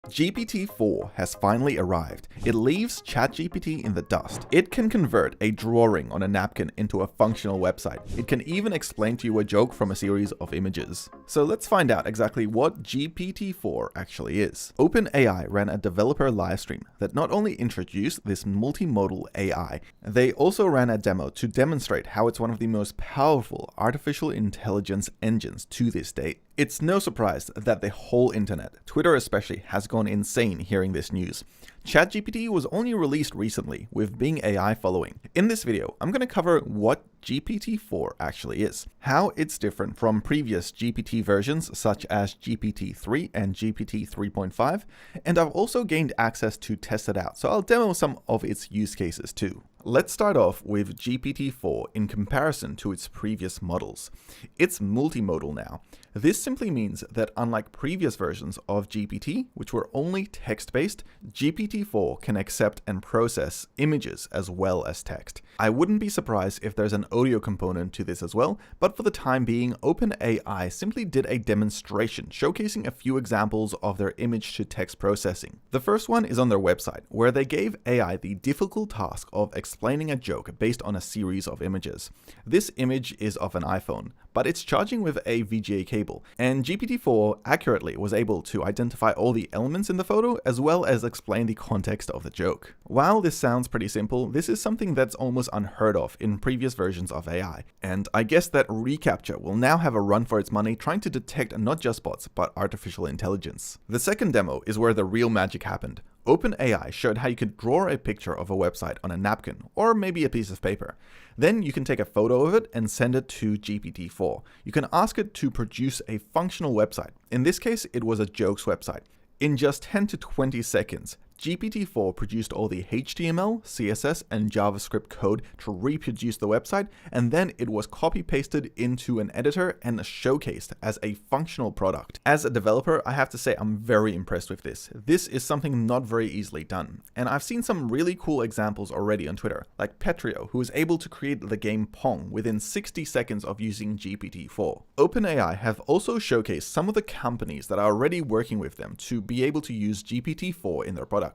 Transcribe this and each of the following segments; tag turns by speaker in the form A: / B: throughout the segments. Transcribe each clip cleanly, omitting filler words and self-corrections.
A: GPT-4 has finally arrived. It leaves ChatGPT in the dust. It can convert a drawing on a napkin into a functional website. It can even explain to you a joke from a series of images. So let's find out exactly what GPT-4 actually is. OpenAI ran a developer livestream that not only introduced this multimodal AI, they also ran a demo to demonstrate how it's one of the most powerful artificial intelligence engines to this date. It's no surprise that the whole internet, Twitter especially, has gone insane hearing this news. ChatGPT was only released recently, with Bing AI following. In this video, I'm going to cover what GPT-4 actually is, how it's different from previous GPT versions such as GPT-3 and GPT-3.5, and I've also gained access to test it out, so I'll demo some of its use cases too. Let's start off with GPT-4 in comparison to its previous models. It's multimodal now. This simply means that unlike previous versions of GPT, which were only text-based, GPT-4 can accept and process images as well as text. I wouldn't be surprised if there's an audio component to this as well, but for the time being, OpenAI simply did a demonstration showcasing a few examples of their image-to-text processing. The first one is on their website, where they gave AI the difficult task of explaining a joke based on a series of images. This image is of an iPhone, but it's charging with a VGA cable, and GPT-4 accurately was able to identify all the elements in the photo as well as explain the context of the joke. While this sounds pretty simple, this is something that's almost unheard of in previous versions of AI, and I guess that reCAPTCHA will now have a run for its money trying to detect not just bots, but artificial intelligence. The second demo is where the real magic happened. OpenAI showed how you could draw a picture of a website on a napkin, or maybe a piece of paper. Then you can take a photo of it and send it to GPT-4. You can ask it to produce a functional website. In this case, it was a jokes website. In just 10 to 20 seconds, GPT-4 produced all the HTML, CSS, and JavaScript code to reproduce the website, and then it was copy-pasted into an editor and showcased as a functional product. As a developer, I have to say I'm very impressed with this. This is something not very easily done, and I've seen some really cool examples already on Twitter, like Petrio, who was able to create the game Pong within 60 seconds of using GPT-4. OpenAI have also showcased some of the companies that are already working with them to be able to use GPT-4 in their products.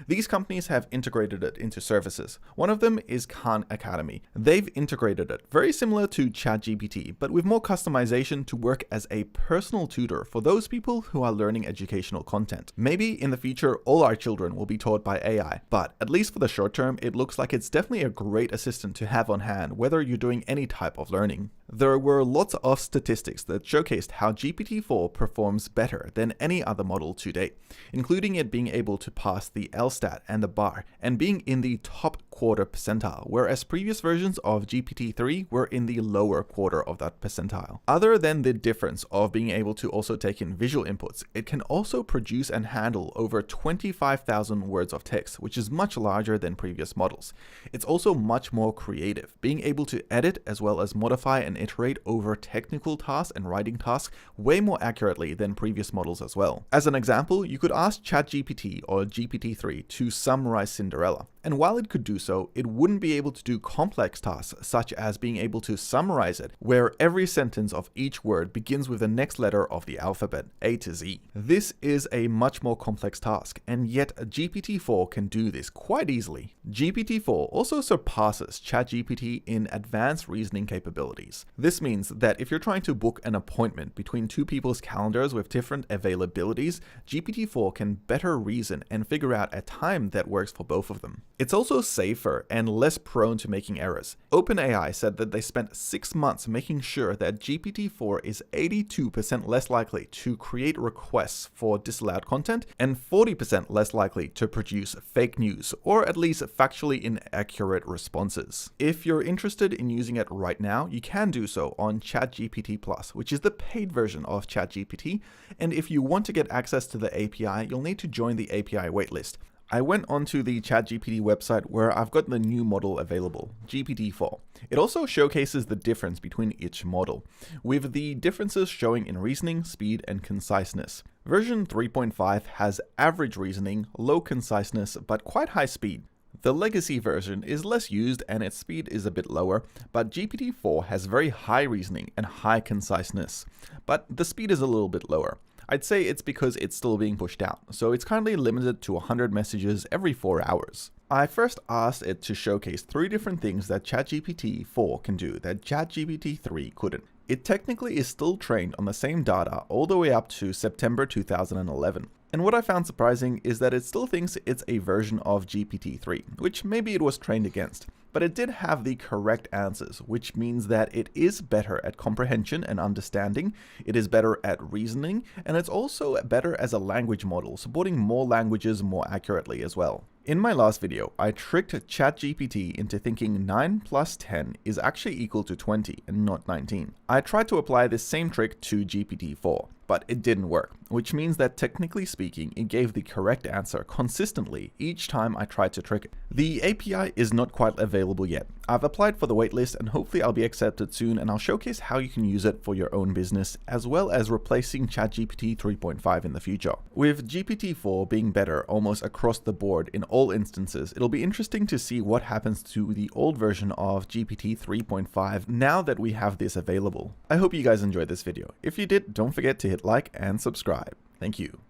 A: These companies have integrated it into services. One of them is Khan Academy. They've integrated it very similar to ChatGPT, but with more customization to work as a personal tutor for those people who are learning educational content. Maybe in the future, all our children will be taught by AI, but at least for the short term, it looks like it's definitely a great assistant to have on hand, whether you're doing any type of learning. There were lots of statistics that showcased how GPT-4 performs better than any other model to date, including it being able to pass the LSTAT and the bar, and being in the top quarter percentile, whereas previous versions of GPT-3 were in the lower quarter of that percentile. Other than the difference of being able to also take in visual inputs, it can also produce and handle over 25,000 words of text, which is much larger than previous models. It's also much more creative, being able to edit as well as modify and iterate over technical tasks and writing tasks way more accurately than previous models as well. As an example, you could ask ChatGPT or GPT-3 to summarize Cinderella, and while it could do so, it wouldn't be able to do complex tasks such as being able to summarize it, where every sentence of each word begins with the next letter of the alphabet, A to Z. This is a much more complex task, and yet GPT-4 can do this quite easily. GPT-4 also surpasses ChatGPT in advanced reasoning capabilities. This means that if you're trying to book an appointment between two people's calendars with different availabilities, GPT-4 can better reason and figure out a time that works for both of them. It's also safer and less prone to making errors. OpenAI said that they spent 6 months making sure that GPT-4 is 82% less likely to create requests for disallowed content and 40% less likely to produce fake news, or at least factually inaccurate responses. If you're interested in using it right now, you can do so on ChatGPT+, which is the paid version of ChatGPT, and if you want to get access to the API, you'll need to join the API waitlist. I went onto the ChatGPT website where I've got the new model available, GPT-4. It also showcases the difference between each model, with the differences showing in reasoning, speed, and conciseness. Version 3.5 has average reasoning, low conciseness, but quite high speed. The legacy version is less used and its speed is a bit lower, but GPT-4 has very high reasoning and high conciseness, but the speed is a little bit lower. I'd say it's because it's still being pushed out, so it's currently limited to 100 messages every 4 hours. I first asked it to showcase 3 different things that ChatGPT4 can do that ChatGPT3 couldn't. It technically is still trained on the same data all the way up to September 2011. And what I found surprising is that it still thinks it's a version of GPT-3, which maybe it was trained against. But it did have the correct answers, which means that it is better at comprehension and understanding, it is better at reasoning, and it's also better as a language model, supporting more languages more accurately as well. In my last video, I tricked ChatGPT into thinking 9 plus 10 is actually equal to 20 and not 19. I tried to apply this same trick to GPT-4, but it didn't work, which means that technically speaking, it gave the correct answer consistently each time I tried to trick it. The API is not quite available yet. I've applied for the waitlist and hopefully I'll be accepted soon, and I'll showcase how you can use it for your own business, as well as replacing ChatGPT 3.5 in the future. With GPT-4 being better almost across the board in all instances, it'll be interesting to see what happens to the old version of GPT 3.5 now that we have this available. I hope you guys enjoyed this video. If you did, don't forget to hit like and subscribe. Thank you.